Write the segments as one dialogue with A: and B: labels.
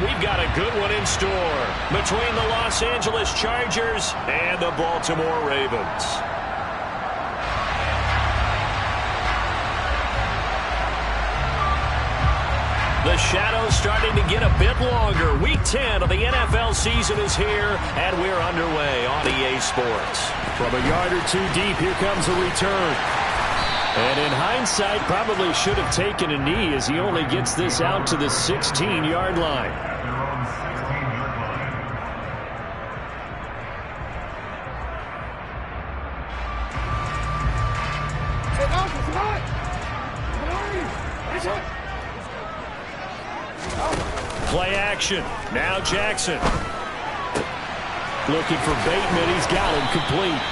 A: and we've got a good one in store between the Los Angeles Chargers and the Baltimore Ravens. The shadow's starting to get a bit longer. Week 10 of the NFL season is here, and we're underway on EA Sports.
B: From a yard or two deep, here comes a return. And in hindsight, probably should have taken a knee as he only gets this out to the 16-yard line.
A: Play action. Now Jackson. Looking for Bateman. He's got him complete.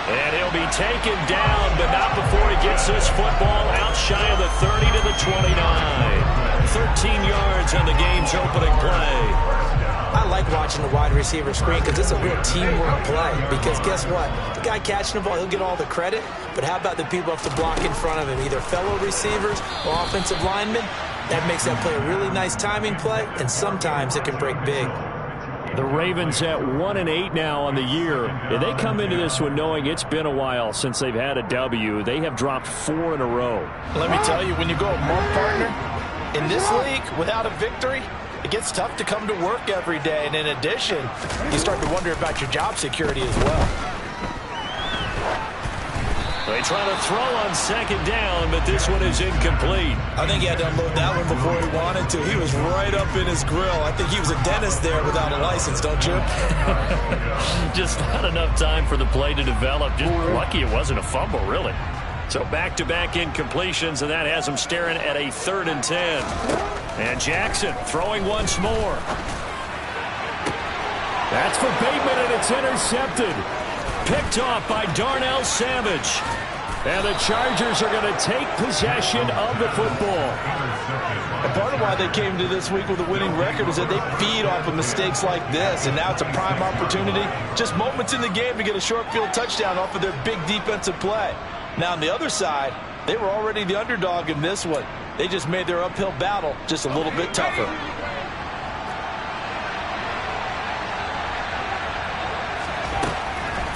A: And he'll be taken down, but not before he gets this football out shy of the 30 to the 29. 13 yards on the game's opening play.
C: I like watching the wide receiver screen because it's a real teamwork play. Because guess what? The guy catching the ball, he'll get all the credit. But how about the people have to block in front of him, either fellow receivers or offensive linemen? That makes that play a really nice timing play, and sometimes it can break big.
B: The Ravens at 1-8 now on the year. And they come into this one knowing it's been a while since they've had a W. They have dropped 4 in a row.
D: Let me tell you, when you go a month, partner, in this league, without a victory, it gets tough to come to work every day. And in addition, you start to wonder about your job security as well.
A: They try to throw on second down, but this one is incomplete.
D: I think he had to unload that one before he wanted to. He was right up in his grill. I think he was a dentist there without a license, don't you?
A: Just not enough time for the play to develop. Just lucky it wasn't a fumble, really. So back-to-back incompletions, and that has him staring at a 3rd and 10. And Jackson throwing once more.
B: That's for Bateman, and it's intercepted. Picked off by Darnell Savage. And the Chargers are going to take possession of the football.
D: And part of why they came to this week with a winning record is that they feed off of mistakes like this. And now it's a prime opportunity, just moments in the game, to get a short field touchdown off of their big defensive play. Now on the other side, they were already the underdog in this one. They just made their uphill battle just a little bit tougher.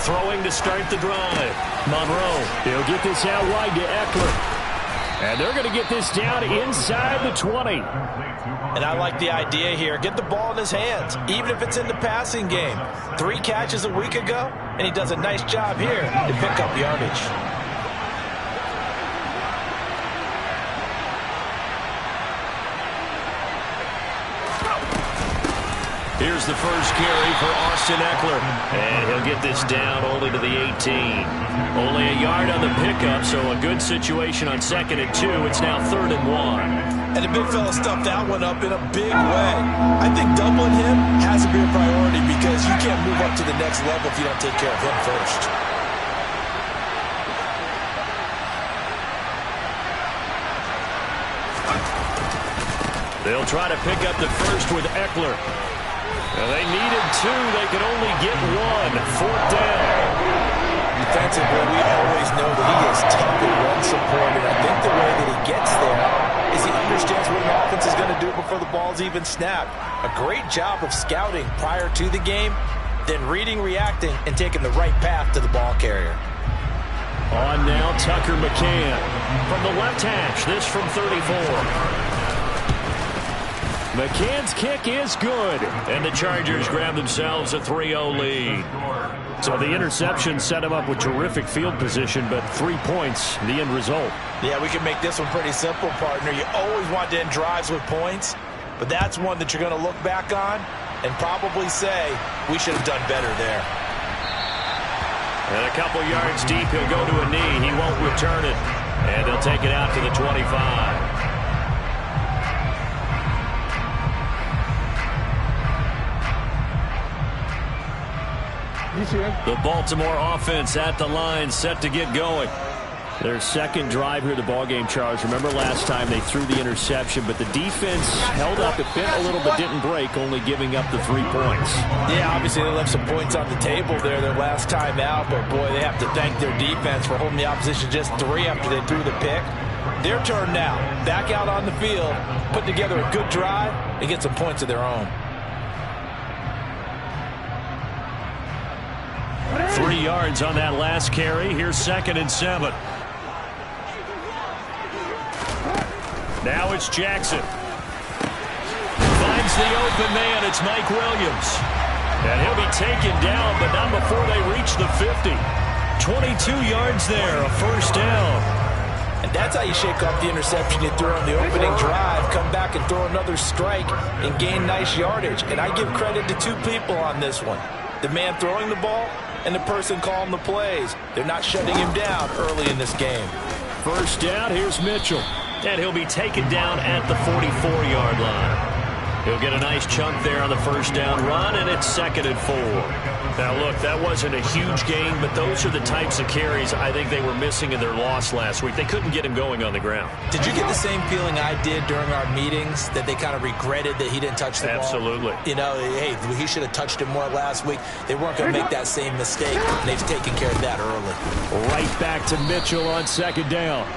A: Throwing to start the drive. Monroe.
B: He'll get this out wide to Eckler. And they're going to get this down inside the 20.
D: And I like the idea here. Get the ball in his hands, even if it's in the passing game. 3 catches a week ago, and he does a nice job here to pick up yardage.
A: Here's the first carry for Austin Eckler. And he'll get this down only to the 18. Only a yard on the pickup, so a good situation on 2nd and 2. It's now 3rd and 1.
D: And the big fella stuffed that one up in a big way. I think doubling him has to be a priority because you can't move up to the next level if you don't take care of him first.
A: They'll try to pick up the first with Eckler. Well, they needed 2. They could only get 1. 4th down.
C: Defensively, we always know that he is tough and run support, and I think the way that he gets there is he understands what an offense is going to do before the ball's even snapped. A great job of scouting prior to the game, then reading, reacting, and taking the right path to the ball carrier.
A: On now, Tucker McCann. From the left hash, this from 34.
B: McCann's kick is good.
A: And the Chargers grab themselves a 3-0 lead.
B: So the interception set him up with terrific field position, but 3 points, the end result.
D: Yeah, we can make this one pretty simple, partner. You always want to end drives with points, but that's one that you're going to look back on and probably say, we should have done better there.
A: And a couple yards deep, he'll go to a knee. He won't return it. And they'll take it out to the 25. The Baltimore offense at the line, set to get going.
B: Their second drive here, the ballgame, Charles. Remember last time they threw the interception, but the defense held up a bit, a little, but didn't break, only giving up the 3 points.
D: Yeah, obviously they left some points on the table there their last time out, but boy, they have to thank their defense for holding the opposition just 3 after they threw the pick.
C: Their turn now. Back out on the field, put together a good drive, and get some points of their own.
A: 3 yards on that last carry. Here's 2nd and 7. Now it's Jackson. Finds the open man. It's Mike Williams. And he'll be taken down, but not before they reach the 50. 22 yards there, a first down.
C: And that's how you shake off the interception you threw on the opening drive, come back and throw another strike and gain nice yardage. And I give credit to 2 people on this one. The man throwing the ball and the person calling the plays. They're not shutting him down early in this game.
A: First down, here's Mitchell. And he'll be taken down at the 44-yard line. He'll get a nice chunk there on the first down run, and it's 2nd and 4. Now, look, that wasn't a huge gain, but those are the types of carries I think they were missing in their loss last week. They couldn't get him going on the ground.
C: Did you get the same feeling I did during our meetings, that they kind of regretted that he didn't touch the ball?
A: Absolutely.
C: You know, hey, he should have touched it more last week. They weren't going to make that same mistake. They've taken care of that early.
B: Right back to Mitchell on 2nd down.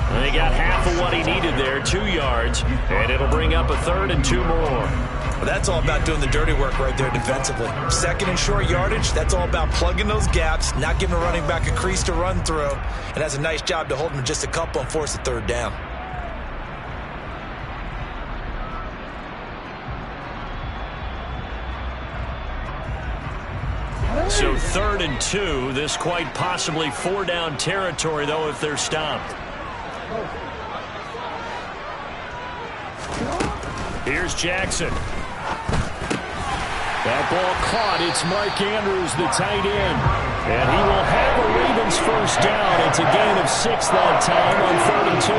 A: And he got half of what he needed there, 2 yards, and it'll bring up a 3rd and 2 more.
C: Well, that's all about doing the dirty work right there defensively. 2nd and short yardage, that's all about plugging those gaps, not giving a running back a crease to run through, and has a nice job to hold him just a couple and force a 3rd down.
A: So 3rd and 2, this quite possibly 4-down territory, though, if they're stopped. Here's Jackson.
B: That ball caught. It's Mark Andrews, the tight end. And he will have a Ravens first down. It's a gain of 6 that time on 3rd and 2.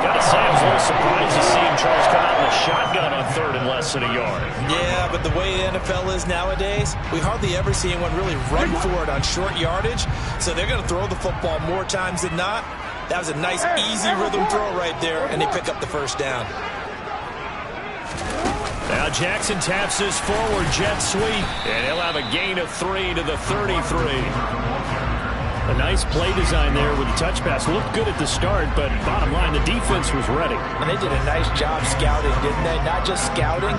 A: Gotta say, I was a little surprised to see him, Charles, come out in the shotgun on 3rd and less than a yard.
C: Yeah, but the way the NFL is nowadays, we hardly ever see anyone really run for it on short yardage. So they're going to throw the football more times than not. That was a nice, easy rhythm throw right there, and they pick up the first down.
A: Now Jackson taps his forward jet sweep, and he'll have a gain of 3 to the 33.
B: A nice play design there with the touch pass. Looked good at the start, but bottom line, the defense was ready.
C: And they did a nice job scouting, didn't they? Not just scouting,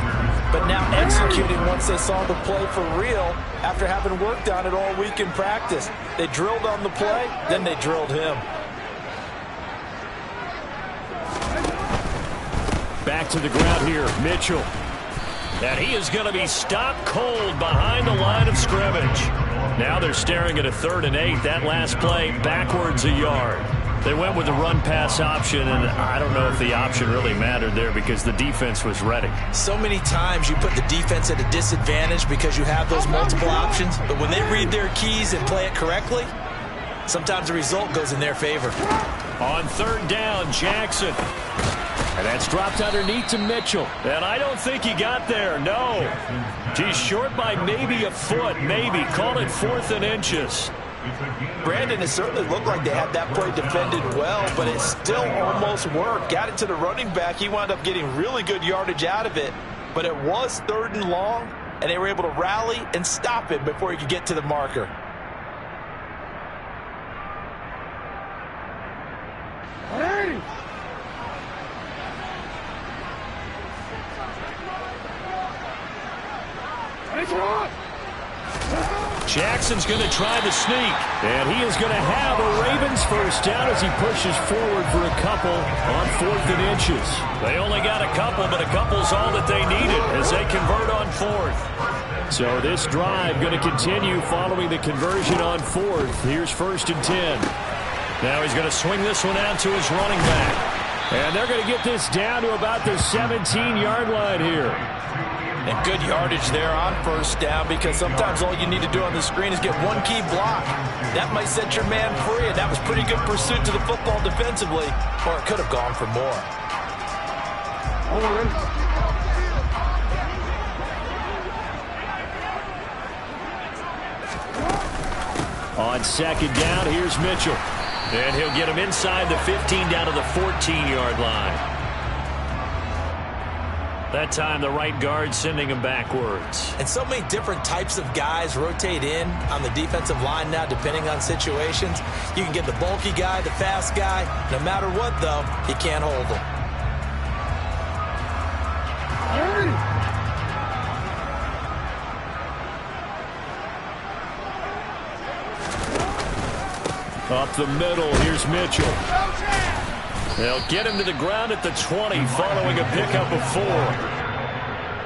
C: but now executing once they saw the play for real after having worked on it all week in practice. They drilled on the play, then they drilled him.
B: Back to the ground here, Mitchell.
A: And he is going to be stopped cold behind the line of scrimmage. Now they're staring at a 3rd and 8. That last play backwards a yard. They went with the run-pass option, and I don't know if the option really mattered there because the defense was ready.
C: So many times you put the defense at a disadvantage because you have those multiple options, but when they read their keys and play it correctly, sometimes the result goes in their favor.
A: On 3rd down, Jackson.
B: And that's dropped underneath to Mitchell.
A: And I don't think he got there, no. He's short by maybe a foot, maybe. Call it 4th and inches.
C: Brandon, it certainly looked like they had that play defended well, but it still almost worked. Got it to the running back. He wound up getting really good yardage out of it, but it was 3rd and long, and they were able to rally and stop it before he could get to the marker.
A: Jackson's going to try the sneak.
B: And he is going to have a Ravens first down as he pushes forward for a couple on 4th and inches.
A: They only got a couple, but a couple's all that they needed as they convert on 4th.
B: So this drive going to continue following the conversion on 4th. Here's 1st and 10.
A: Now he's going to swing this one out to his running back.
B: And they're going to get this down to about the 17-yard line here.
C: And good yardage there on 1st down because sometimes all you need to do on the screen is get one key block. That might set your man free, and that was pretty good pursuit to the football defensively, or it could have gone for more.
B: On 2nd down, here's Mitchell.
A: And he'll get him inside the 15 down to the 14-yard line. That time, the right guard sending him backwards.
C: And so many different types of guys rotate in on the defensive line now, depending on situations. You can get the bulky guy, the fast guy. No matter what, though, you can't hold him.
B: Up the middle, here's Mitchell.
A: They'll get him to the ground at the 20 following a pickup of 4.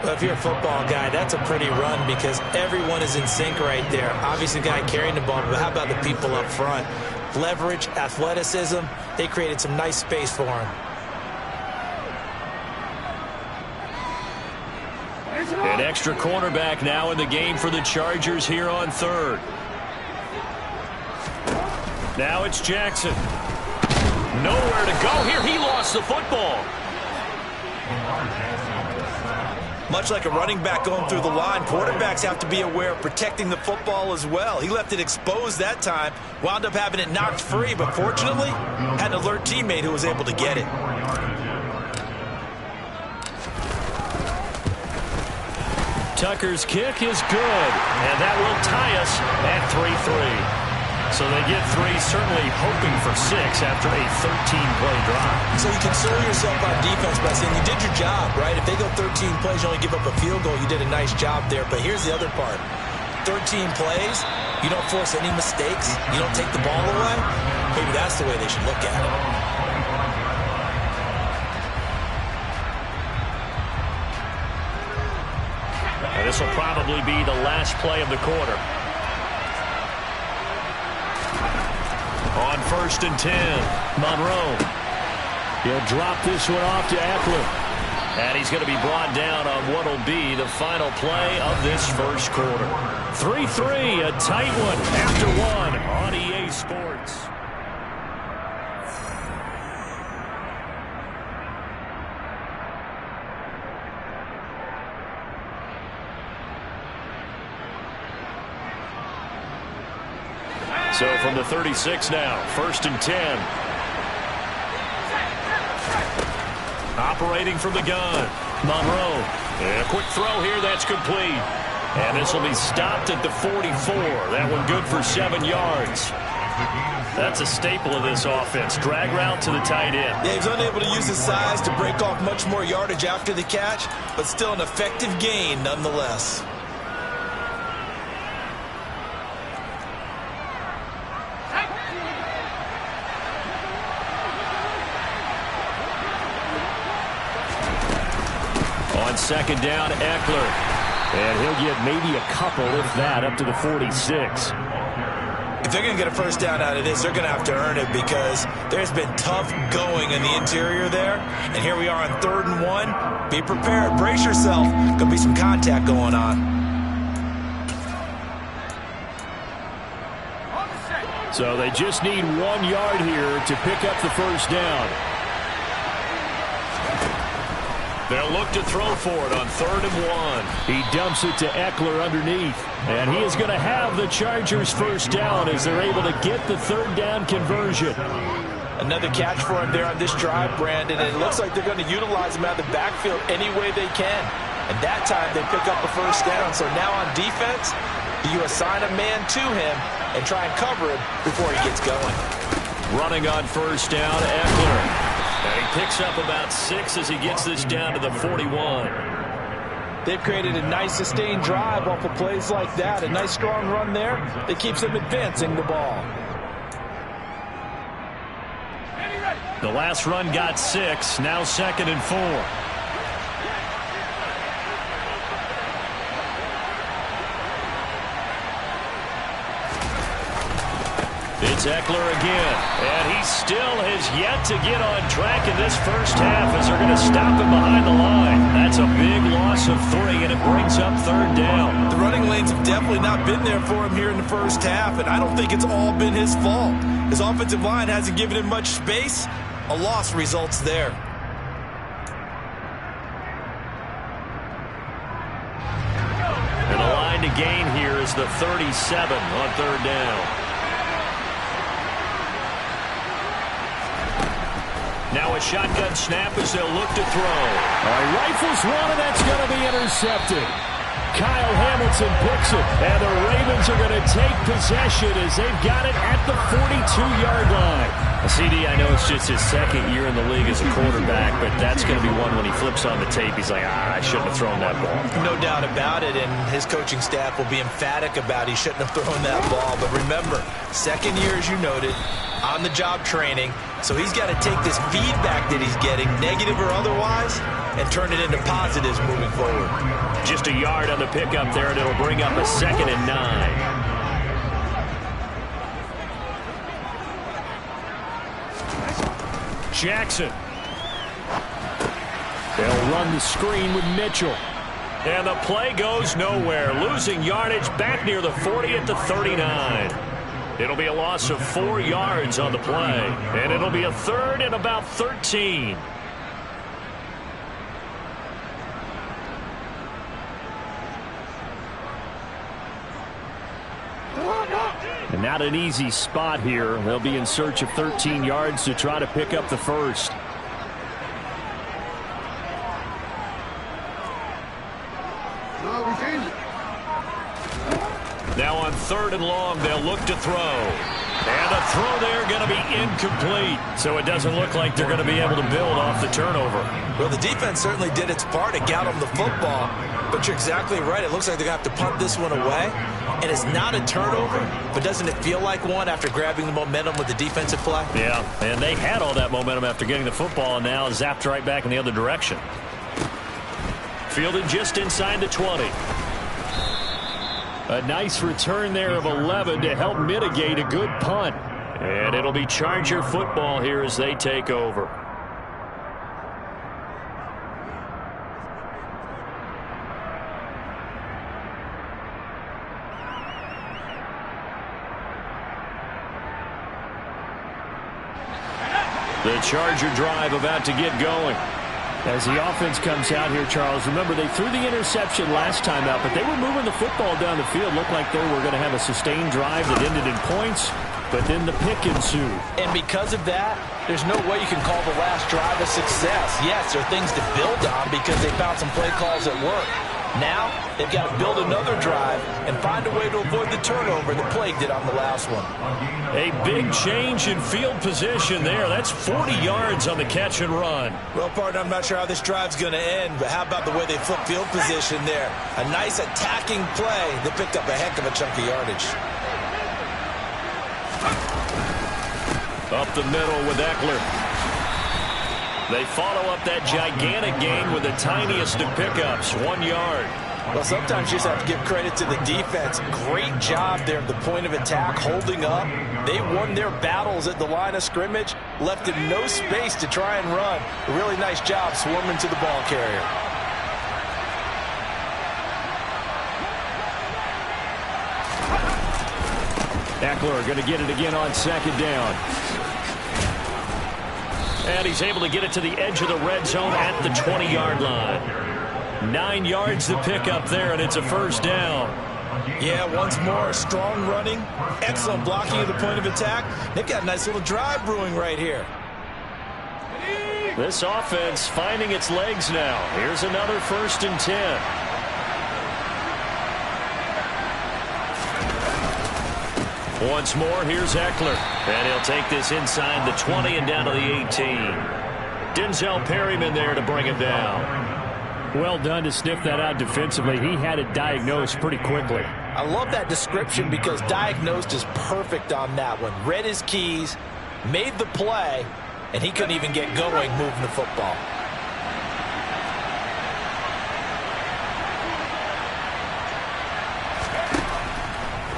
C: Well, if you're a football guy, that's a pretty run because everyone is in sync right there. Obviously, the guy carrying the ball, but how about the people up front? Leverage, athleticism, they created some nice space for him.
A: An extra cornerback now in the game for the Chargers here on 3rd. Now it's Jackson. Nowhere to go here. He lost the football.
C: Much like a running back going through the line, quarterbacks have to be aware of protecting the football as well. He left it exposed that time, wound up having it knocked free, but fortunately, had an alert teammate who was able to get it.
A: Tucker's kick is good, and that will tie us at 3-3. So they get 3, certainly hoping for 6 after a 13-play drive.
C: So you console yourself on defense by saying you did your job, right? If they go 13 plays, you only give up a field goal, you did a nice job there. But here's the other part. 13 plays, you don't force any mistakes, you don't take the ball away. Maybe that's the way they should look at it.
A: This will probably be the last play of the quarter. On 1st and 10, Monroe.
B: He'll drop this one off to Eckler.
A: And he's going to be brought down on what will be the final play of this first quarter. 3-3, a tight one after 1 on EA Sports. So from the 36 now, 1st and 10. Operating from the gun, Monroe. And a quick throw here, that's complete. And this will be stopped at the 44. That one good for 7 yards. That's a staple of this offense. Drag route to the tight end.
C: Yeah, he's unable to use his size to break off much more yardage after the catch, but still an effective gain nonetheless.
A: On 2nd down, Eckler.
B: And he'll get maybe a couple, if that, up to the 46.
C: If they're going to get a first down out of this, they're going to have to earn it because there's been tough going in the interior there. And here we are on 3rd and 1. Be prepared. Brace yourself. Going to be some contact going on.
B: So they just need 1 yard here to pick up the first down.
A: They'll look to throw for it on 3rd and 1.
B: He dumps it to Eckler underneath. And he is going to have the Chargers first down as they're able to get the 3rd down conversion.
C: Another catch for him there on this drive, Brandon. And it looks like they're going to utilize him out of the backfield any way they can. And that time they pick up a first down. So now on defense, you assign a man to him and try and cover him before he gets going.
A: Running on 1st down, Eckler. And he picks up about 6 as he gets this down to the 41.
D: They've created a nice sustained drive off of plays like that. A nice strong run there that keeps them advancing the ball.
A: The last run got 6. Now 2nd and 4. It's Eckler again, and he still has yet to get on track in this first half as they're going to stop him behind the line. That's a big loss of 3, and it brings up 3rd down.
C: The running lanes have definitely not been there for him here in the first half, and I don't think it's all been his fault. His offensive line hasn't given him much space. A loss results there.
A: And the line to gain here is the 37 on 3rd down. Now a shotgun snap as they'll look to throw.
B: All right, rifles one, and that's going to be intercepted. Kyle Hamilton picks it, and the Ravens are going to take possession as they've got it at the 42-yard line.
A: CD, I know it's just his second year in the league as a quarterback, but that's going to be one when he flips on the tape. He's like, I shouldn't have thrown that ball.
C: No doubt about it, and his coaching staff will be emphatic about he shouldn't have thrown that ball. But remember, second year, as you noted, on-the-job training, so he's got to take this feedback that he's getting, negative or otherwise, and turn it into positives moving forward.
A: Just a yard on the pickup there, and it'll bring up a 2nd and 9.
B: Jackson. They'll run the screen with Mitchell.
A: And the play goes nowhere. Losing yardage back near the 40 at the 39. It'll be a loss of 4 yards on the play. And it'll be a 3rd and about 13.
B: And not an easy spot here. They'll be in search of 13 yards to try to pick up the first.
A: Now on 3rd and long, they'll look to throw. And the throw there going to be incomplete. So it doesn't look like they're going to be able to build off the turnover.
C: Well, the defense certainly did its part to got him the football. But you're exactly right. It looks like they're going to have to punt this one away. And it's not a turnover, but doesn't it feel like one after grabbing the momentum with the defensive play?
A: Yeah, and they had all that momentum after getting the football and now zapped right back in the other direction. Fielded just inside the 20.
B: A nice return there of 11 to help mitigate a good punt.
A: And it'll be Charger football here as they take over. The Charger drive about to get going.
B: As the offense comes out here, Charles, remember they threw the interception last time out, but they were moving the football down the field. Looked like they were going to have a sustained drive that ended in points, but then the pick ensued.
C: And because of that, there's no way you can call the last drive a success. Yes, there are things to build on because they found some play calls that work. Now, they've got to build another drive and find a way to avoid the turnover that plagued it on the last one.
A: A big change in field position there. That's 40 yards on the catch and run.
C: Well, partner, I'm not sure how this drive's going to end, but how about the way they flip field position there? A nice attacking play that picked up a heck of a chunk of yardage.
A: Up the middle with Eckler. They follow up that gigantic gain with the tiniest of pickups, 1 yard.
C: Well, sometimes you just have to give credit to the defense. Great job there at the point of attack, holding up. They won their battles at the line of scrimmage, left him no space to try and run. A really nice job swarming to the ball carrier.
B: Eckler going to get it again on 2nd down.
A: And he's able to get it to the edge of the red zone at the 20-yard line. 9 yards to pick up there, and it's a 1st down.
C: Yeah, once more, strong running, excellent blocking at the point of attack. They've got a nice little drive brewing right here.
A: This offense finding its legs now. Here's another 1st and 10. Once more, here's Eckler. And he'll take this inside the 20 and down to the 18. Denzel Perryman there to bring him down.
B: Well done to sniff that out defensively. He had it diagnosed pretty quickly.
C: I love that description because diagnosed is perfect on that one. Read his keys, made the play, and he couldn't even get going moving the football.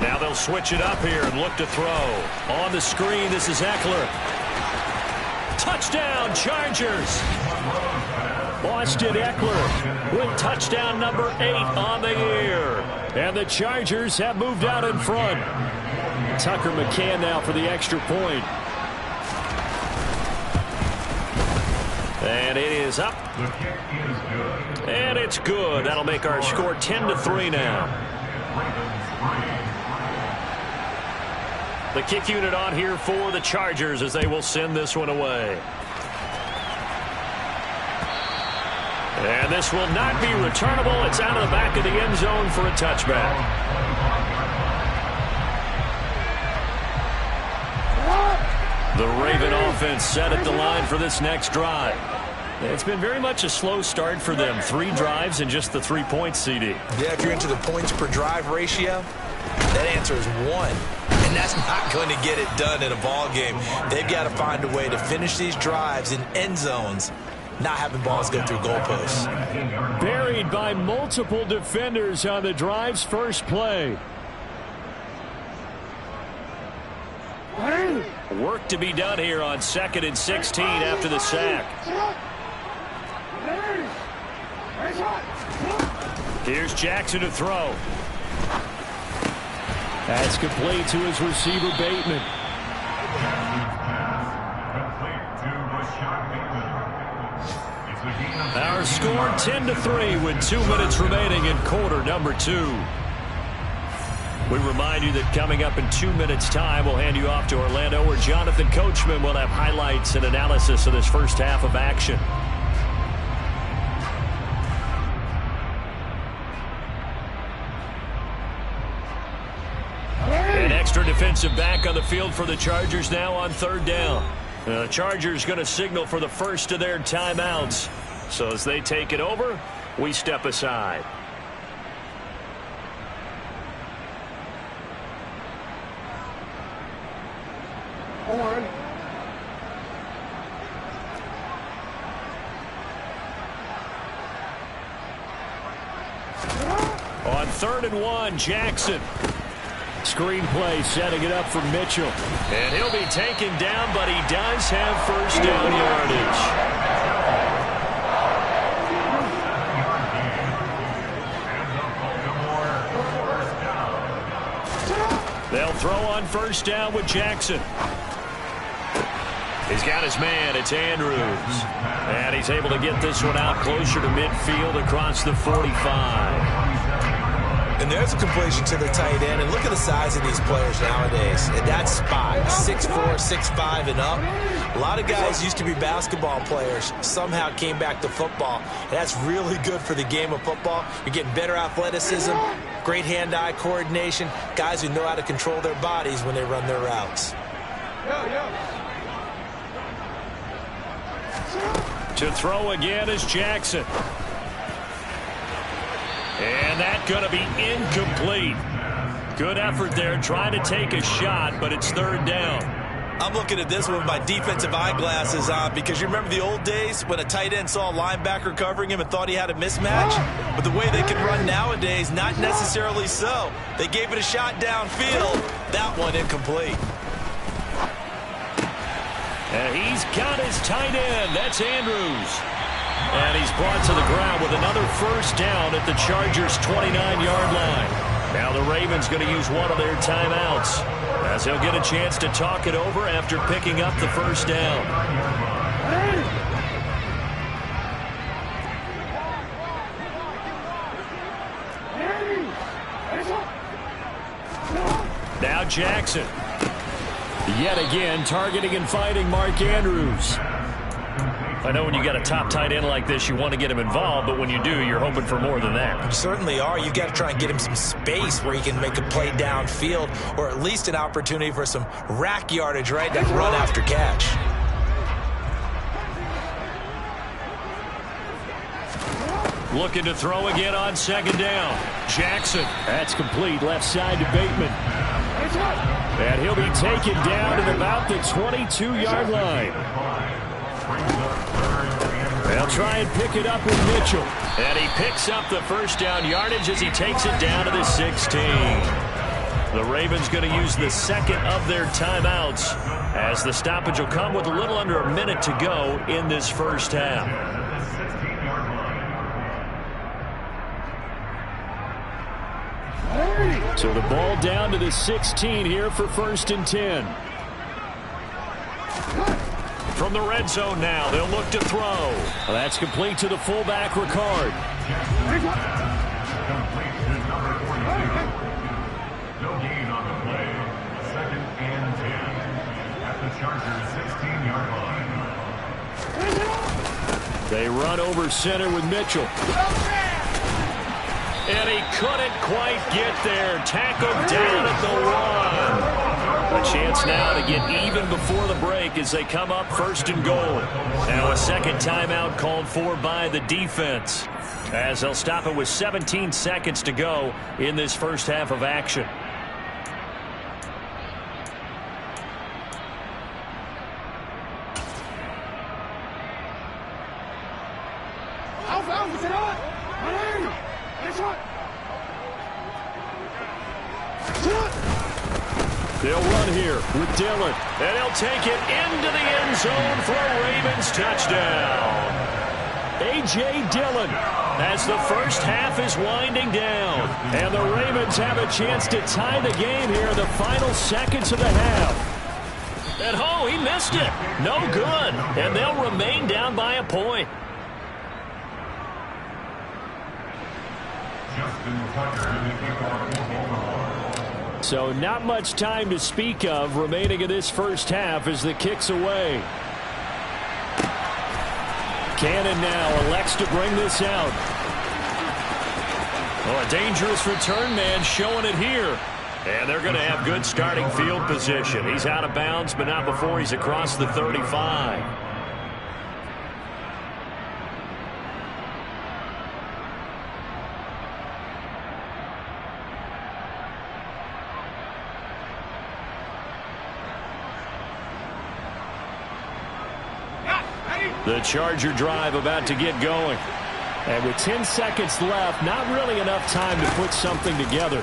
A: Now they'll switch it up here and look to throw. On the screen, this is Eckler. Touchdown, Chargers.
B: Austin Eckler with touchdown number 8 on the year. And the Chargers have moved out in front. Tucker McCann now for the extra point.
A: And it is up. And it's good. That'll make our score 10-3 now. The kick unit on here for the Chargers as they will send this one away.
B: And this will not be returnable. It's out of the back of the end zone for a touchback. The Raven offense set at the line for this next drive. It's been very much a slow start for them. 3 drives and just the 3 points, CD.
C: Yeah, if you're into the points per drive ratio, that answer is 1. And that's not going to get it done in a ball game. They've got to find a way to finish these drives in end zones, not having balls go through goalposts.
B: Buried by multiple defenders on the drive's first play.
A: Work to be done here on 2nd and 16 after the sack. Here's Jackson to throw.
B: That's complete to his receiver, Bateman.
A: Our score 10-3 with 2 minutes remaining in quarter number 2. We remind you that coming up in 2 minutes' time, we'll hand you off to Orlando, where Jonathan Coachman will have highlights and analysis of this first half of action. An extra defensive back on the field for the Chargers now on 3rd down. The Chargers going to signal for the first of their timeouts. So as they take it over, we step aside. On 3rd and 1, Jackson.
B: Screenplay setting it up for Mitchell.
A: And he'll be taken down, but he does have first down yardage. They'll throw on first down with Jackson. He's got his man. It's Andrews. And he's able to get this one out closer to midfield across the 45.
C: And there's a completion to the tight end. And look at the size of these players nowadays. At that spot, 6'4", 6'5", and up. A lot of guys used to be basketball players, somehow came back to football. And that's really good for the game of football. You're getting better athleticism, great hand-eye coordination, guys who know how to control their bodies when they run their routes.
A: To throw again is Jackson. And that's going to be incomplete. Good effort there trying to take a shot, but it's 3rd down.
C: I'm looking at this with my defensive eyeglasses on because you remember the old days when a tight end saw a linebacker covering him and thought he had a mismatch? But the way they can run nowadays, not necessarily so. They gave it a shot downfield. That one incomplete.
A: And he's got his tight end. That's Andrews. And he's brought to the ground with another first down at the Chargers' 29-yard line. Now the Ravens going to use one of their timeouts, as he'll get a chance to talk it over after picking up the first down. Now Jackson.
B: Yet again, targeting and fighting Mark Andrews.
A: I know when you got a top tight end like this, you want to get him involved, but when you do, you're hoping for more than that.
C: You certainly are. You've got to try and get him some space where he can make a play downfield, or at least an opportunity for some rack yardage, right? That run after catch.
A: Looking to throw again on 2nd down. Jackson.
B: That's complete, left side to Bateman. And he'll be taken down at about the 22-yard line. They'll try and pick it up with Mitchell.
A: And he picks up the first down yardage as he takes it down to the 16. The Ravens going to use the second of their timeouts, as the stoppage will come with a little under a minute to go in this first half.
B: So the ball down to the 16 here for 1st and 10.
A: From the red zone now, they'll look to throw.
B: Well, that's complete to the fullback, Ricard.
E: No gain on the play. 2nd and 10 at the Chargers' 16-yard line.
B: They run over center with Mitchell.
A: And he couldn't quite get there. Tackled down at the 1. A chance now to get even before the break as they come up 1st and goal. Now a second timeout called for by the defense, as they'll stop it with 17 seconds to go in this first half of action.
B: They'll run here with Dillon.
A: And he'll take it into the end zone for a Ravens touchdown.
B: A.J. Dillon,
A: as the first half is winding down.
B: And the Ravens have a chance to tie the game here in the final seconds of the half.
A: And oh, he missed it. No good. And they'll remain down by a point.
B: So not much time to speak of remaining in this first half as the kick's away. Cannon now elects to bring this out.
A: Oh, a dangerous return man showing it here. And they're going to have good starting field position. He's out of bounds, but not before he's across the 35.
B: The Charger drive about to get going. And with 10 seconds left, not really enough time to put something together.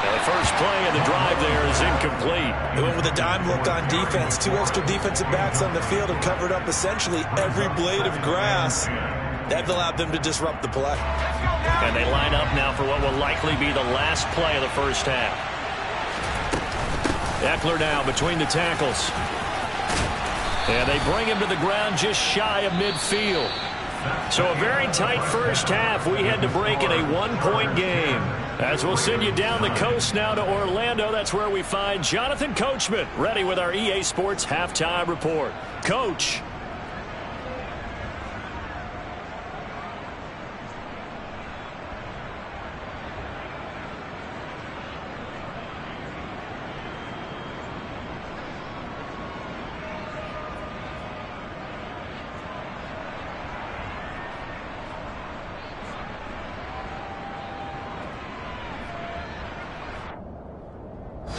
A: Now the first play of the drive there is incomplete.
C: They went with a dime look on defense. 2 extra defensive backs on the field and covered up essentially every blade of grass. That allowed them to disrupt the play.
A: And they line up now for what will likely be the last play of the first half. Eckler now between the tackles. And they bring him to the ground just shy of midfield. So a very tight first half. We had to break in a 1-point game. As we'll send you down the coast now to Orlando, that's where we find Jonathan Coachman ready with our EA Sports Halftime Report. Coach.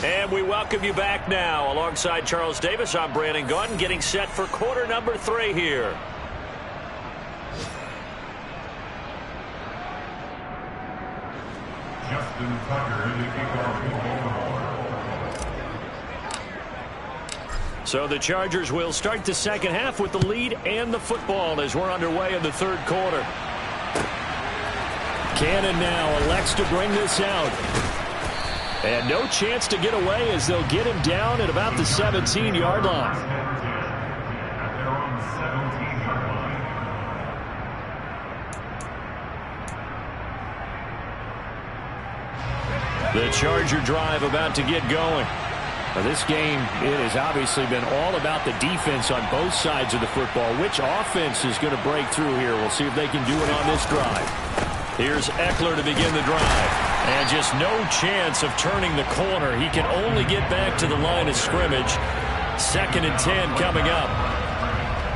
A: And we welcome you back now. Alongside Charles Davis, I'm Brandon Gaudin, getting set for quarter number 3 here.
E: Justin Tucker in the kickoff.
A: So the Chargers will start the second half with the lead and the football as we're underway in the third quarter.
B: Cannon now elects to bring this out. And no chance to get away as they'll get him down at about the 17-yard line.
A: The Charger drive about to get going.
B: Now this game, it has obviously been all about the defense on both sides of the football. Which offense is going to break through here? We'll see if they can do it on this drive.
A: Here's Eckler to begin the drive. And just no chance of turning the corner. He can only get back to the line of scrimmage. 2nd and 10 coming up.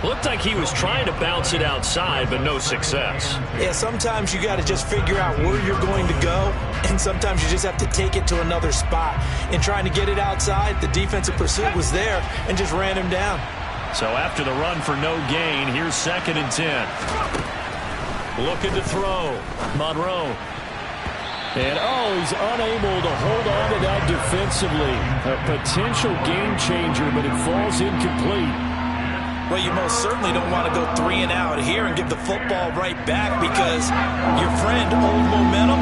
A: Looked like he was trying to bounce it outside, but no success.
C: Yeah, sometimes you got to just figure out where you're going to go, and sometimes you just have to take it to another spot. In trying to get it outside, the defensive pursuit was there and just ran him down.
A: So after the run for no gain, here's 2nd and 10. Looking to throw. Monroe.
B: And, he's unable to hold on to that defensively. A potential game changer, but it falls incomplete.
C: Well, you most certainly don't want to go 3 and out here and give the football right back because your friend, Old Momentum,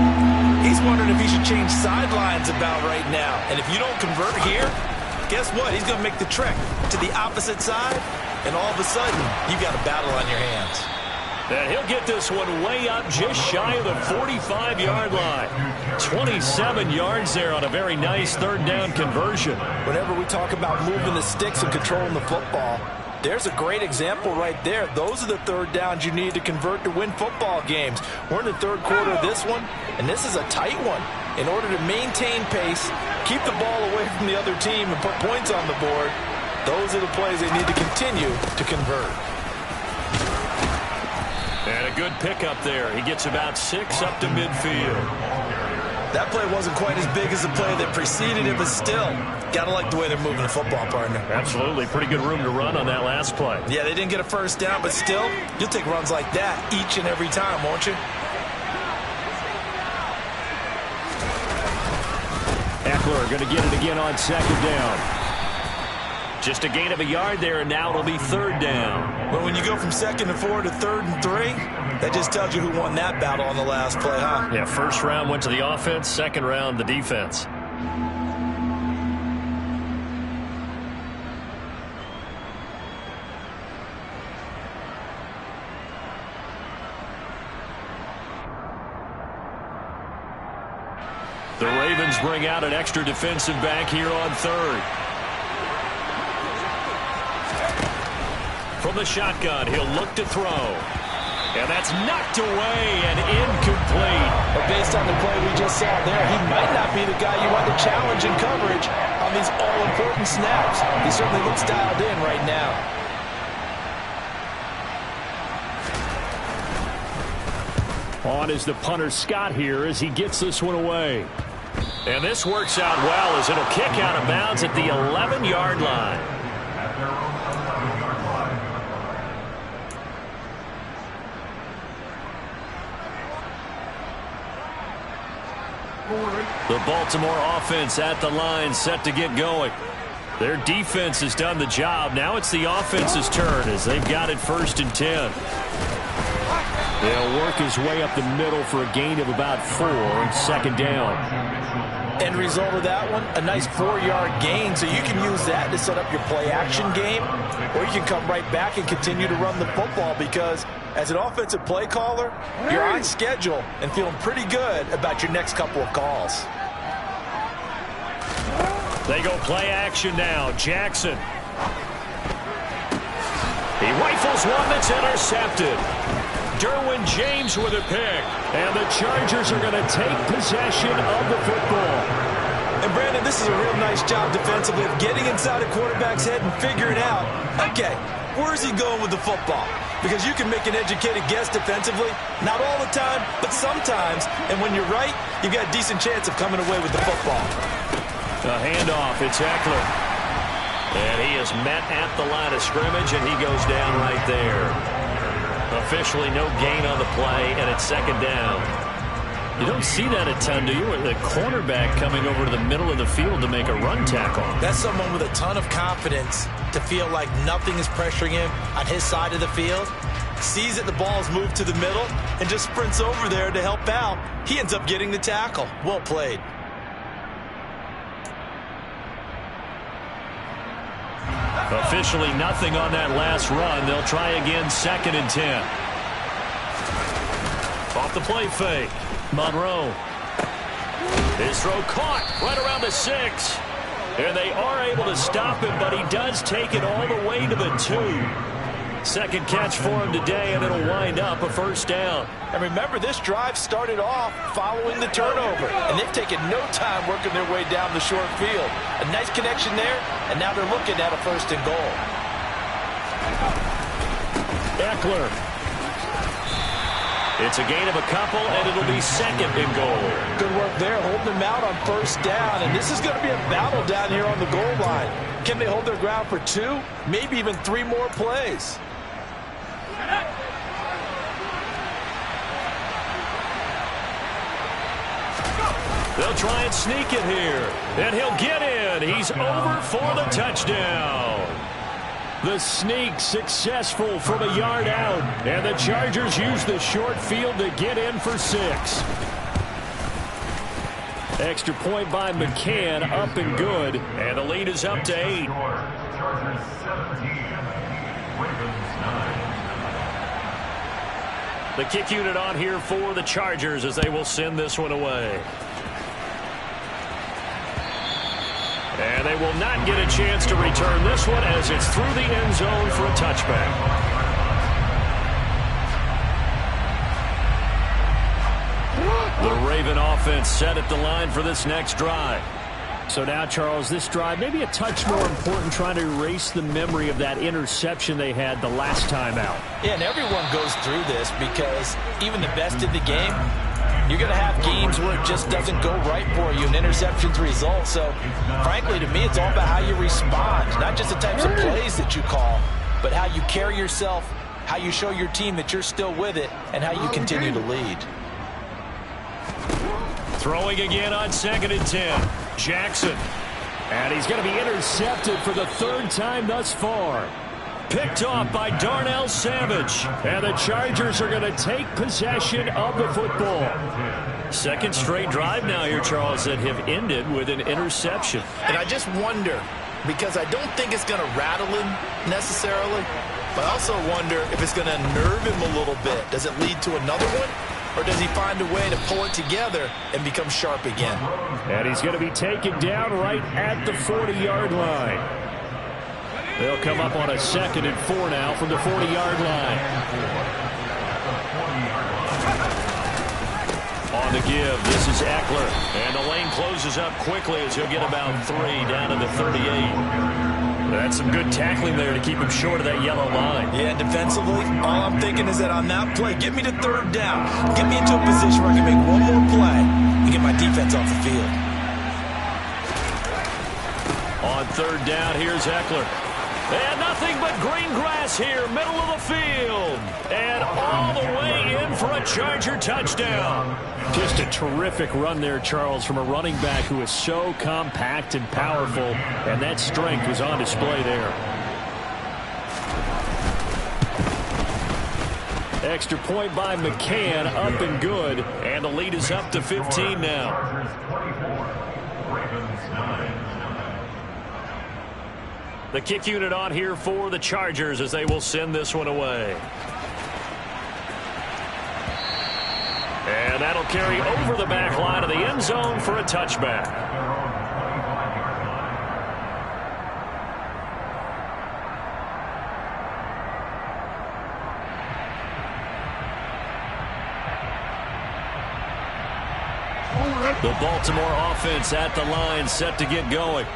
C: he's wondering if he should change sidelines about right now. And if you don't convert here, guess what? He's going to make the trek to the opposite side, and all of a sudden, you've got a battle on your hands.
B: And he'll get this one way up just shy of the 45-yard line. 27 yards there on a very nice third down conversion.
C: Whenever we talk about moving the sticks and controlling the football, there's a great example right there. Those are the third downs you need to convert to win football games. We're in the third quarter of this one, and this is a tight one. In order to maintain pace, keep the ball away from the other team, and put points on the board, those are the plays they need to continue to convert.
B: And a good pickup there. He gets about 6 up to midfield.
D: That play wasn't quite as big as the play that preceded it, but still, got to like the way they're moving the football, partner.
B: Absolutely. Pretty good room to run on that last play.
D: Yeah, they didn't get a first down, but still, you'll take runs like that each and every time, won't you?
B: Eckler going to get it again on second down. Just a gain of a yard there, and now it'll be third down.
D: Well, when you go from 2nd and 4 to 3rd and 3, that just tells you who won that battle on the last play, huh?
B: Yeah, first round went to the offense, second round the defense. The Ravens bring out an extra defensive back here on third. From the shotgun, he'll look to throw. And that's knocked away and incomplete.
D: But based on the play we just saw there, he might not be the guy you want to challenge in coverage on these all-important snaps. He certainly looks dialed in right now.
B: On is the punter Scott here as he gets this one away. And this works out well as it'll kick out of bounds at the 11-yard line. The Baltimore offense at the line, set to get going. Their defense has done the job. Now it's the offense's turn as they've got it 1st and 10. They'll work his way up the middle for a gain of about 4 on second down.
C: End result of that one, a nice 4-yard gain, so you can use that to set up your play-action game, or you can come right back and continue to run the football because as an offensive play caller, you're on schedule and feeling pretty good about your next couple of calls.
B: They go play action now. Jackson. He rifles one that's intercepted. Derwin James with a pick. And the Chargers are going to take possession of the football.
D: And Brandon, this is a real nice job defensively of getting inside a quarterback's head and figuring out, okay, where's he going with the football? Because you can make an educated guess defensively, not all the time, but sometimes. And when you're right, you've got a decent chance of coming away with the football.
B: A handoff, it's Eckler. And he is met at the line of scrimmage, and he goes down right there. Officially no gain on the play, and it's second down. You don't see that a ton, do you? The cornerback coming over to the middle of the field to make a run tackle.
C: That's someone with a ton of confidence to feel like nothing is pressuring him on his side of the field. Sees that the ball is moved to the middle and just sprints over there to help out. He ends up getting the tackle. Well played.
B: Officially nothing on that last run. They'll try again, 2nd and 10. Off the play fake. Monroe. His throw caught right around the 6. And they are able to stop him, but he does take it all the way to the 2. Second catch for him today, and it'll wind up a first down.
C: And remember, this drive started off following the turnover, and they've taken no time working their way down the short field. A nice connection there, and now they're looking at a 1st and goal.
B: Eckler. It's a gain of a couple, and it'll be 2nd and goal.
C: Good work there, holding them out on 1st down, and this is going to be a battle down here on the goal line. Can they hold their ground for 2, maybe even 3 more plays?
B: They'll try and sneak it here. And he'll get in. He's over for the touchdown. The sneak successful from a yard out. And the Chargers use the short field to get in for 6. Extra point by McCann, up and good. And the lead is up to 8.
E: Chargers 17, Ravens 9.
A: The kick unit on here for the Chargers as they will send this one away. And they will not get a chance to return this one as it's through the end zone for a touchback. The Raven offense set at the line for this next drive.
B: So now, Charles, this drive maybe a touch more important, trying to erase the memory of that interception they had the last time out.
D: Yeah, and everyone goes through this because even the best in the game, you're going to have games where it just doesn't go right for you, and interceptions result. So, frankly, to me, it's all about how you respond, not just the types of plays that you call, but how you carry yourself, how you show your team that you're still with it, and how you continue to lead.
A: Throwing again on 2nd and 10. Jackson.
B: And he's going to be intercepted for the 3rd time thus far.
A: Picked off by Darnell Savage.
B: And the Chargers are going to take possession of the football.
A: Second straight drive now here, Charles, that have ended with an interception.
F: And I just wonder, because I don't think it's going to rattle him necessarily, but I also wonder if it's going to unnerve him a little bit. Does it lead to another one? Or does he find a way to pull it together and become sharp again?
B: And he's going to be taken down right at the 40-yard line. They'll come up on a 2nd and 4 now from the 40-yard line.
A: On the give, this is Eckler. And the lane closes up quickly as he'll get about 3 down to the 38. That's some good tackling there to keep him short of that yellow line.
D: Yeah, defensively, all I'm thinking is that on that play, get me to 3rd down. Get me into a position where I can make one more play and get my defense off the field.
A: On 3rd down, here's Eckler. And nothing but green grass here, middle of the field. And all the way in for a Charger touchdown.
B: Just a terrific run there, Charles, from a running back who is so compact and powerful, and that strength was on display there. Extra point by McCann, up and good,
A: and the lead is up to 15 now. The kick unit on here for the Chargers as they will send this one away. And that'll carry over the back line of the end zone for a touchback. The Baltimore offense at the line, set to get going.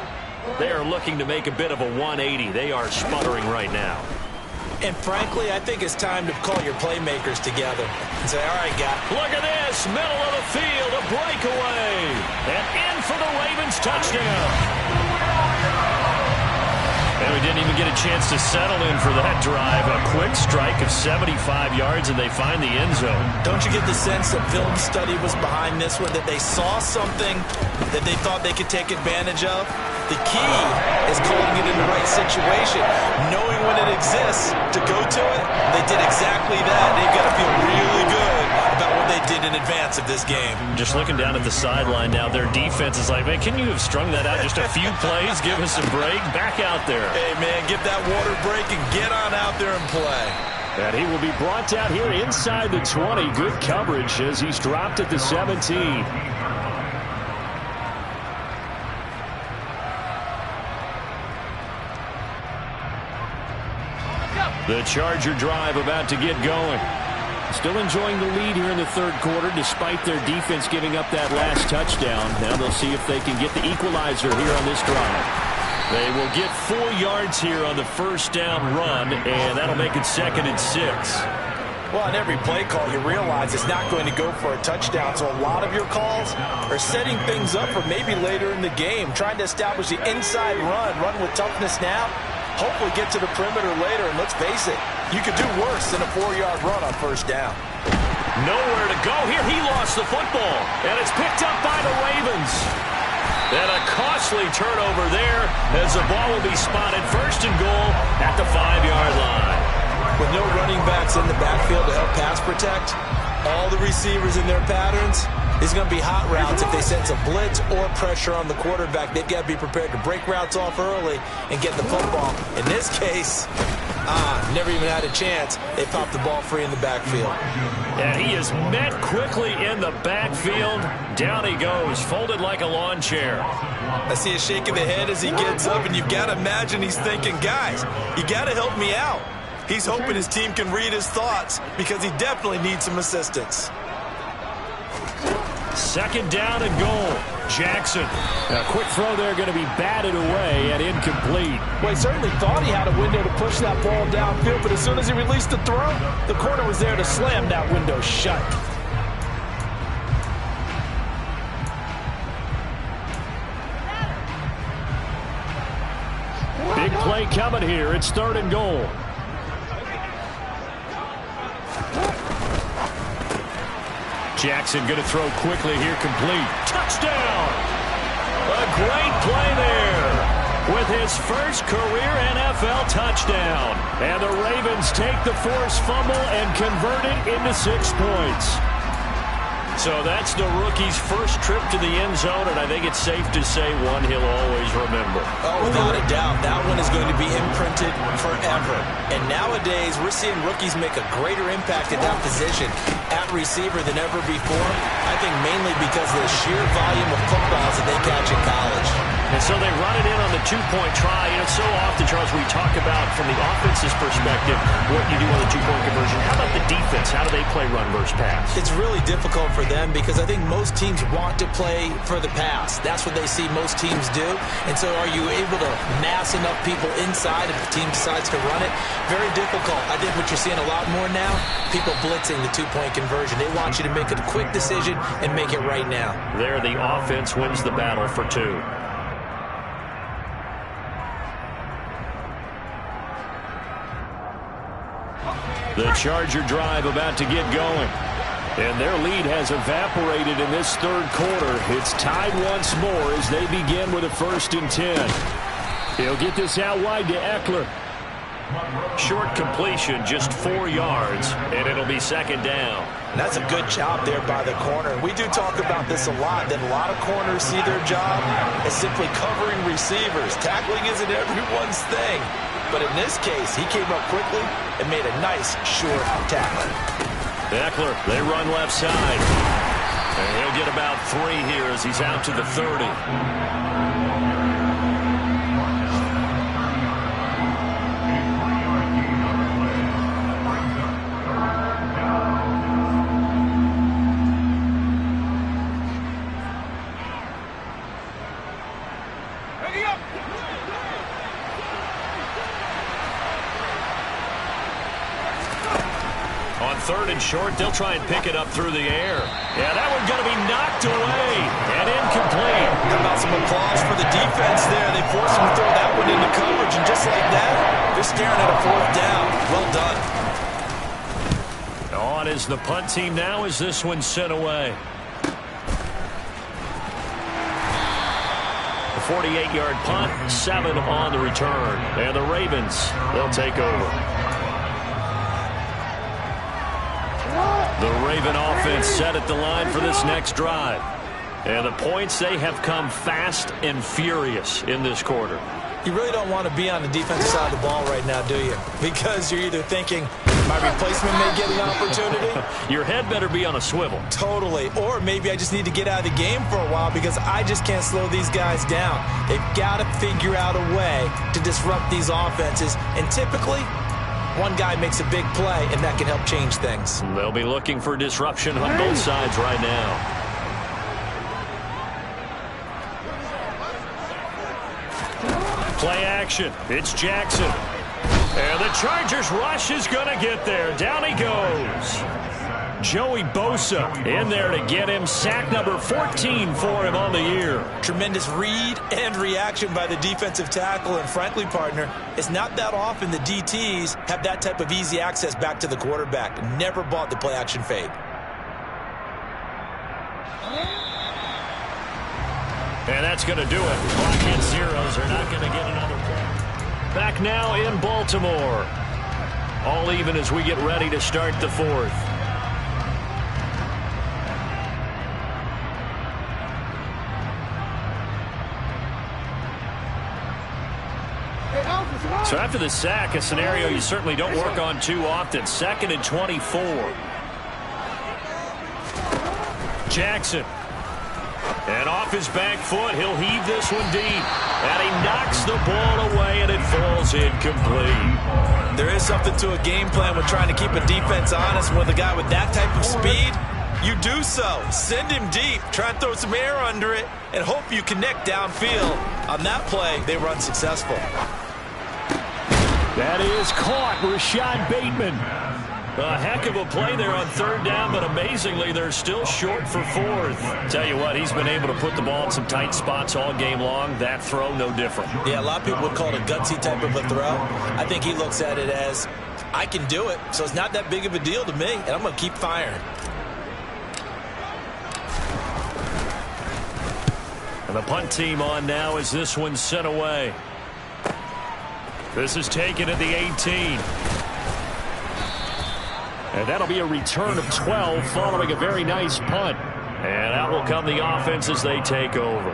A: They are looking to make a bit of a 180. They are sputtering right now.
D: And frankly, I think it's time to call your playmakers together and say, all right, guys.
A: Look at this, middle of the field, a breakaway. And in for the Ravens touchdown. And we didn't even get a chance to settle in for that drive. A quick strike of 75 yards, and they find the end zone.
D: Don't you get the sense that film study was behind this one, that they saw something that they thought they could take advantage of? The key is calling it in the right situation, knowing when it exists to go to it. They did exactly that. They've got to feel really good about what they did in advance of this game.
A: Just looking down at the sideline now, their defense is like, man, can you have strung that out just a few plays? Give us a break. Back out there.
D: Hey, man, get that water break and get on out there and play.
B: And he will be brought down here inside the 20. Good coverage as he's dropped at the 17.
A: The Charger drive about to get going.
B: Still enjoying the lead here in the 3rd quarter despite their defense giving up that last touchdown. Now they'll see if they can get the equalizer here on this drive.
A: They will get 4 yards here on the 1st down run, and that'll make it 2nd and 6.
D: Well, on every play call, you realize it's not going to go for a touchdown, so a lot of your calls are setting things up for maybe later in the game, trying to establish the inside run with toughness now, hopefully get to the perimeter later, and let's face it, you could do worse than a 4-yard run on 1st down.
A: Nowhere to go here. He lost the football, and it's picked up by the Ravens. And a costly turnover there as the ball will be spotted 1st and goal at the 5-yard line.
D: With no running backs in the backfield to help pass protect, all the receivers in their patterns, it's going to be hot routes if they sense a blitz or pressure on the quarterback. They've got to be prepared to break routes off early and get the football. In this case,
C: Never even had a chance. They popped the ball free in the backfield.
A: And he is met quickly in the backfield. Down he goes, folded like a lawn chair.
D: I see a shake of the head as he gets up, and you've got to imagine he's thinking, guys, you got to help me out. He's hoping his team can read his thoughts because he definitely needs some assistance.
B: Second down and goal. Jackson. A quick throw there going to be batted away and incomplete.
D: Well, he certainly thought he had a window to push that ball downfield, but as soon as he released the throw, the corner was there to slam that window shut.
B: Big play coming here. It's third and goal. Jackson going to throw quickly here, complete. Touchdown! A great play there with his first career NFL touchdown. And the Ravens take the forced fumble and convert it into 6 points.
A: So that's the rookie's first trip to the end zone, and I think it's safe to say one he'll always remember.
C: Oh, without a doubt, that one is going to be imprinted forever. And nowadays, we're seeing rookies make a greater impact at that position at receiver than ever before. I think mainly because of the sheer volume of footballs that they catch in college.
A: And so they run it in on the two-point try. You know, so often, Charles, we talk about from the offense's perspective what you do on the two-point conversion. How about the defense? How do they play run versus pass?
C: It's really difficult for them because I think most teams want to play for the pass. That's what they see most teams do. And so are you able to mass enough people inside if the team decides to run it? Very difficult. I think what you're seeing a lot more now, people blitzing the two-point conversion. They want you to make a quick decision and make it right now.
A: There, the offense wins the battle for 2.
B: The Charger drive about to get going. And their lead has evaporated in this third quarter. It's tied once more as they begin with a 1st and 10. He'll get this out wide to Eckler.
A: Short completion, just 4 yards, and it'll be second down.
D: And that's a good job there by the corner. We do talk about this a lot, that a lot of corners see their job as simply covering receivers. Tackling isn't everyone's thing. But in this case, he came up quickly and made a nice, short tackle.
A: Eckler, they run left side. And he'll get about 3 here as he's out to the 30. Third and short, they'll try and pick it up through the air. Yeah, that one's going to be knocked away and incomplete.
D: How about some applause for the defense there? They forced him to throw that one into coverage, and just like that, they're staring at a 4th down. Well done.
A: On is the punt team now as this one's sent away. A 48-yard punt, 7 on the return. And the Ravens, they'll take over. The Raven offense set at the line for this next drive. And the points, they have come fast and furious in this quarter.
C: You really don't want to be on the defensive side of the ball right now, do you? Because you're either thinking, my replacement may get an opportunity.
A: Your head better be on a swivel.
C: Totally. Or maybe I just need to get out of the game for a while because I just can't slow these guys down. They've got to figure out a way to disrupt these offenses. And typically, one guy makes a big play, and that can help change things.
A: They'll be looking for disruption on both sides right now. Play action. It's Jackson. And the Chargers rush is going to get there. Down he goes. Joey Bosa in there to get him. Sack number 14 for him on the year.
C: Tremendous read and reaction by the defensive tackle. And frankly, partner, it's not that often the DTs have that type of easy access back to the quarterback. Never bought the play-action fade.
A: And that's going to do it. Clock hit zeros. They're not going to get another play. Back now in Baltimore. All even as we get ready to start the 4th. So after the sack, a scenario you certainly don't work on too often. 2nd and 24. Jackson. And off his back foot, he'll heave this one deep. And he knocks the ball away, and it falls incomplete.
D: There is something to a game plan when trying to keep a defense honest. With a guy with that type of speed, you do so. Send him deep. Try and throw some air under it and hope you connect downfield. On that play, they were unsuccessful.
B: That is caught. Rashad Bateman.
A: A heck of a play there on 3rd down, but amazingly, they're still short for 4th. Tell you what, he's been able to put the ball in some tight spots all game long. That throw, no different.
C: Yeah, a lot of people would call it a gutsy type of a throw. I think he looks at it as, I can do it, so it's not that big of a deal to me, and I'm going to keep firing.
A: And the punt team on now as this one's sent away. This is taken at the 18.
B: And that'll be a return of 12 following a very nice punt.
A: And out will come the offense as they take over.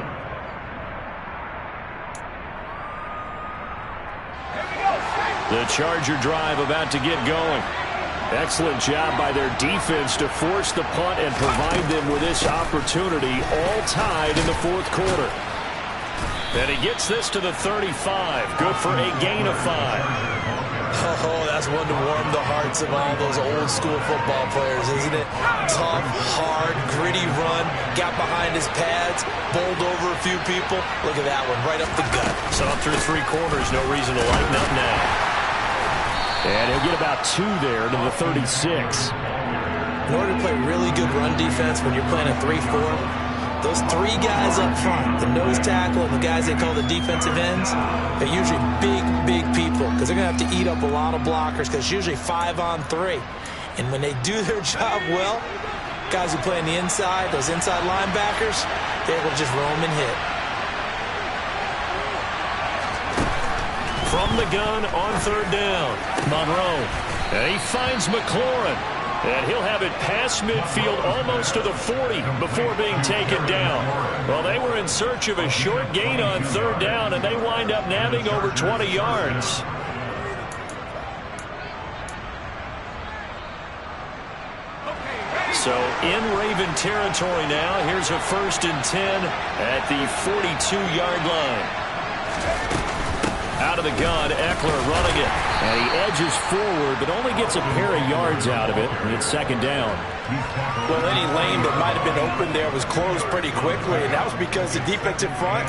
A: The Charger drive about to get going.
B: Excellent job by their defense to force the punt and provide them with this opportunity, all tied in the 4th quarter.
A: And he gets this to the 35. Good for a gain of 5.
C: Oh, that's one to warm the hearts of all those old school football players, isn't it? Tough, hard, gritty run, got behind his pads, bowled over a few people. Look at that one, right up the gut.
A: So up through 3 quarters, no reason to lighten up now.
B: And he'll get about 2 there to the 36.
C: In order to play really good run defense when you're playing a 3-4, those 3 guys up front, the nose tackle and the guys they call the defensive ends, they're usually big people because they're going to have to eat up a lot of blockers because it's usually 5-on-3. And when they do their job well, guys who play on the inside, those inside linebackers, they're able to just roam and hit.
A: From the gun on 3rd down, Monroe. And he finds McLaurin. And he'll have it past midfield almost to the 40 before being taken down. Well, they were in search of a short gain on 3rd down, and they wind up nabbing over 20 yards. So in Raven territory now, here's a 1st and 10 at the 42-yard line. Out of the gun, Eckler running it.
B: And he edges forward, but only gets a pair of yards out of it, and it's 2nd down.
C: Well, any lane that might have been open there was closed pretty quickly, and that was because the defensive front,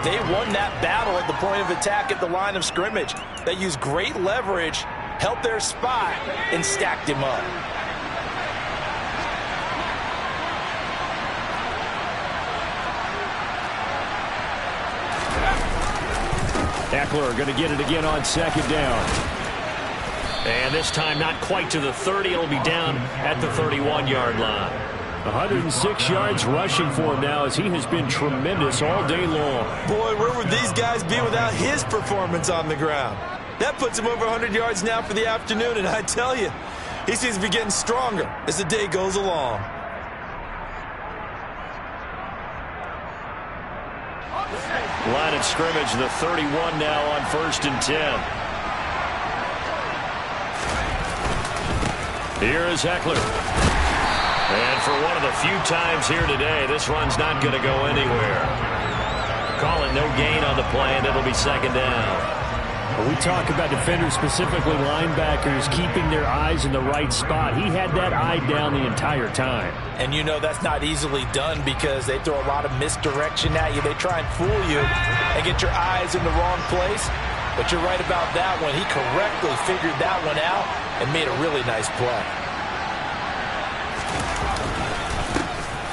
C: they won that battle at the point of attack at the line of scrimmage. They used great leverage, held their spot, and stacked him up.
B: Eckler going to get it again on 2nd down.
A: And this time not quite to the 30. It'll be down at the 31-yard line.
B: 106 yards rushing for him now as he has been tremendous all day long.
D: Boy, where would these guys be without his performance on the ground? That puts him over 100 yards now for the afternoon, and I tell you, he seems to be getting stronger as the day goes along.
A: Line of scrimmage, the 31 now on 1st and 10. Here is Eckler. And for one of the few times here today, this run's not going to go anywhere. Call it no gain on the play, and it'll be 2nd down.
B: When we talk about defenders, specifically linebackers, keeping their eyes in the right spot. He had that eye down the entire time.
C: And you know that's not easily done because they throw a lot of misdirection at you. They try and fool you and get your eyes in the wrong place. But you're right about that one. He correctly figured that one out and made a really nice play.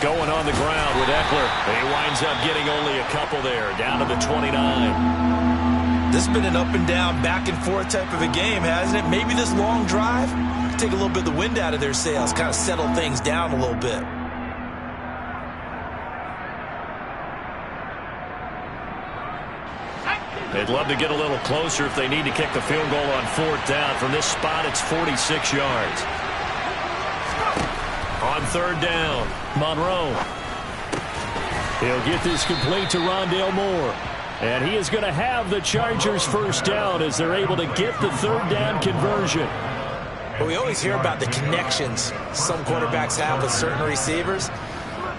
A: Going on the ground with Eckler. He winds up getting only a couple there, down to the 29.
D: This has been an up and down, back and forth type of a game, hasn't it? Maybe this long drive could take a little bit of the wind out of their sails, kind of settle things down a little bit.
A: They'd love to get a little closer if they need to kick the field goal on 4th down. From this spot, it's 46 yards. On 3rd down, Monroe.
B: He'll get this complete to Rondale Moore. And he is going to have the Chargers first down as they're able to get the third down conversion.
C: Well, we always hear about the connections some quarterbacks have with certain receivers.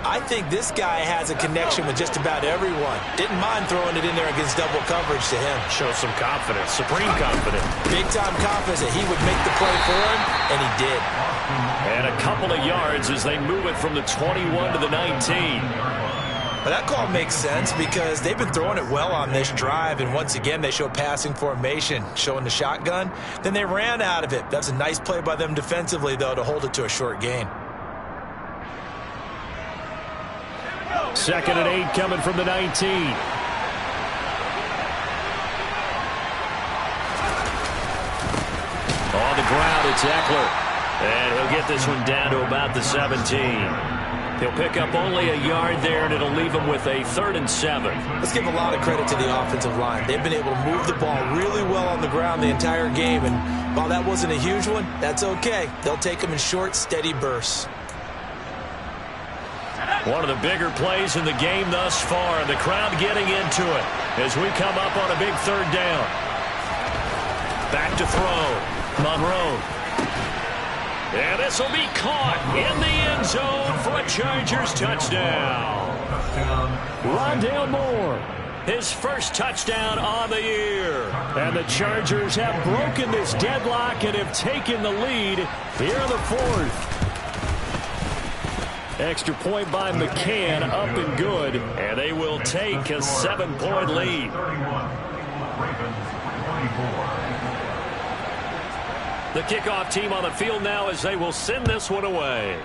C: I think this guy has a connection with just about everyone. Didn't mind throwing it in there against double coverage to him.
A: Shows some confidence, supreme confidence.
C: Big-time confidence that he would make the play for him, and he did.
A: And a couple of yards as they move it from the 21 to the 19.
C: But that call makes sense because they've been throwing it well on this drive, and once again they show passing formation, showing the shotgun. Then they ran out of it. That's a nice play by them defensively, though, to hold it to a short gain.
B: 2nd and 8 coming from the 19. On the ground, it's Eckler. And he'll get this one down to about the 17. He'll pick up only a yard there, and it'll leave him with a 3rd and 7.
C: Let's give a lot of credit to the offensive line. They've been able to move the ball really well on the ground the entire game, and while that wasn't a huge one, that's okay. They'll take them in short, steady bursts.
A: One of the bigger plays in the game thus far, and the crowd getting into it as we come up on a big 3rd down. Back to throw. Monroe. And this will be caught in the end zone for a Chargers touchdown.
B: Rondale Moore.
A: His first touchdown on the year.
B: And the Chargers have broken this deadlock and have taken the lead here in the 4th. Extra point by McCann, up and good.
A: And they will take a 7-point lead. The kickoff team on the field now as they will send this one away.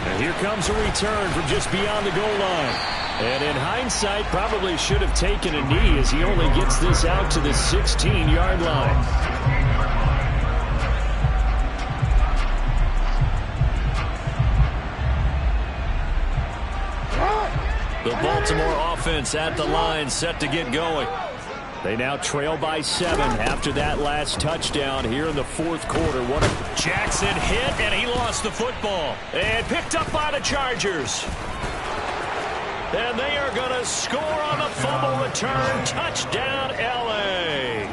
B: And here comes a return from just beyond the goal line. And in hindsight, probably should have taken a knee as he only gets this out to the 16-yard line.
A: The Baltimore offense at the line, set to get going.
B: They now trail by 7 after that last touchdown here in the 4th quarter.
A: Jackson hit, and he lost the football. And picked up by the Chargers. And they are going to score on the fumble return. Touchdown, L.A.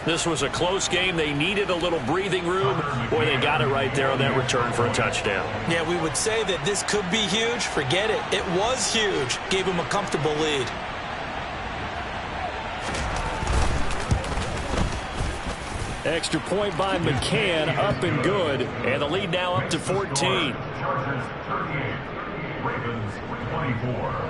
A: This was a close game. They needed a little breathing room. Boy, they got it right there on that return for a touchdown.
C: Yeah, we would say that this could be huge. Forget it. It was huge. Gave them a comfortable lead.
B: Extra point by McCann, up and good.
A: And the lead now up to 14.
E: Chargers 38, Ravens 24.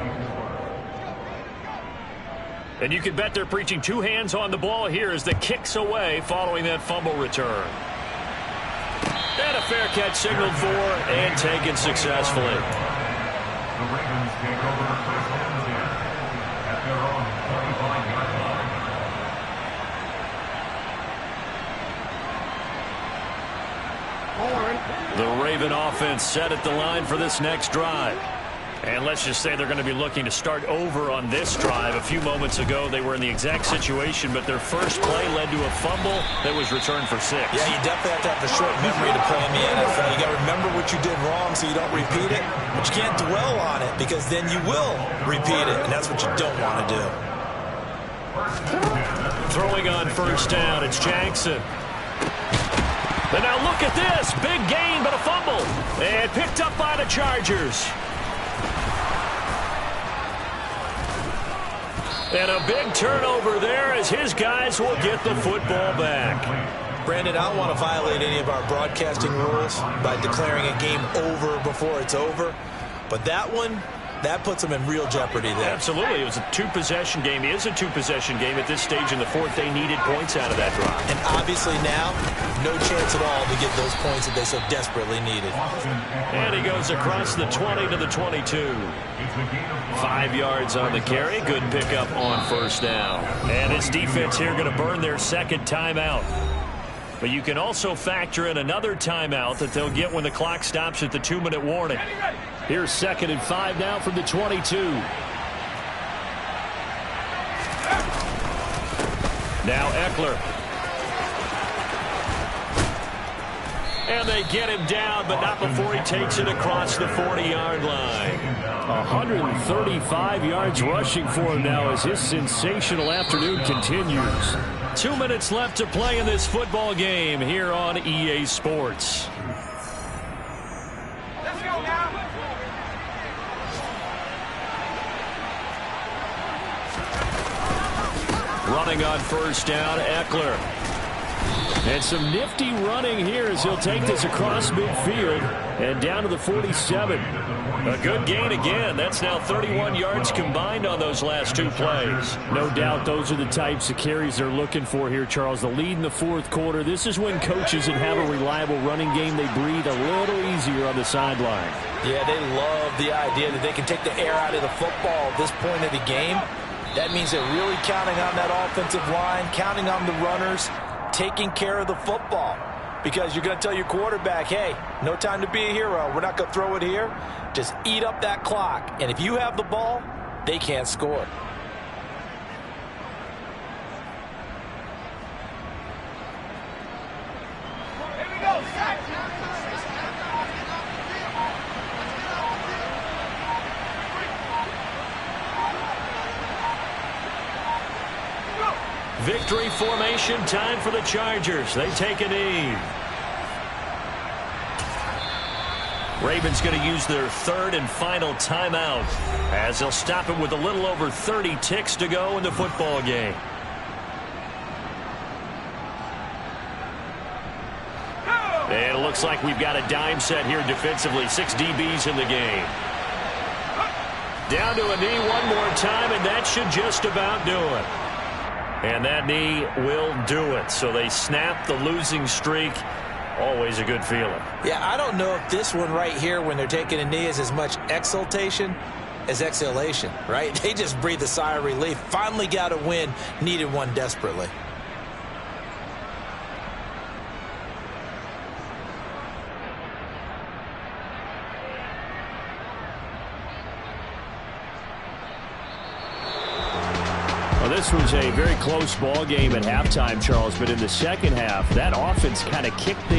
A: And you can bet they're preaching 2 hands on the ball here as the kick's away following that fumble return. And a fair catch signaled for and taken successfully.
E: The Ravens take over first and 10 at their own 45-yard line.
A: The Raven offense set at the line for this next drive. And let's just say they're going to be looking to start over on this drive. A few moments ago, they were in the exact situation, but their first play led to a fumble that was returned for 6.
C: Yeah, you definitely have to have a short memory to play in the NFL. You got to remember what you did wrong so you don't repeat it. But you can't dwell on it because then you will repeat it, and that's what you don't want to do.
A: Throwing on first down, it's Jackson. And now look at this. Big gain, but a fumble. And picked up by the Chargers. And a big turnover there as his guys will get the football back.
C: Brandon, I don't want to violate any of our broadcasting rules by declaring a game over before it's over. But that one, that puts them in real jeopardy there.
A: Absolutely. It was a 2-possession game. It is a 2-possession game at this stage in the 4th. They needed points out of that drive.
C: And obviously now, no chance at all to get those points that they so desperately needed.
A: And he goes across the 20 to the 22. 5 yards on the carry. Good pickup on first down. And his defense here going to burn their second timeout. But you can also factor in another timeout that they'll get when the clock stops at the 2-minute warning.
B: Here's 2nd and 5 now from the 22. Now Eckler.
A: And they get him down, but not before he takes it across the 40-yard line.
B: 135 yards rushing for him now as his sensational afternoon continues.
A: 2 minutes left to play in this football game here on EA Sports.
E: Let's go now.
A: Running on first down, Eckler.
B: And some nifty running here as he'll take this across midfield and down to the 47.
A: A good gain again. That's now 31 yards combined on those last 2 plays.
B: No doubt those are the types of carries they're looking for here, Charles. The lead in the fourth quarter. This is when coaches that have a reliable running game, they breathe a little easier on the sideline.
C: Yeah, they love the idea that they can take the air out of the football at this point of the game. That means they're really counting on that offensive line, counting on the runners, taking care of the football. Because you're going to tell your quarterback, hey, no time to be a hero. We're not going to throw it here. Just eat up that clock. And if you have the ball, they can't score.
E: Here we go. Sack.
A: Victory formation time for the Chargers. They take a knee. Ravens going to use their third and final timeout as they'll stop it with a little over 30 ticks to go in the football game. And it looks like we've got a dime set here defensively. 6 DBs in the game. Down to a knee one more time, and that should just about do it. And that knee will do it. So they snap the losing streak. Always a good feeling.
C: Yeah, I don't know if this one right here when they're taking a knee is as much exultation as exhalation, right? They just breathe a sigh of relief. Finally got a win. Needed one desperately.
B: Well, this was a very close ball game at halftime, Charles, but in the second half, that offense kind of kicked things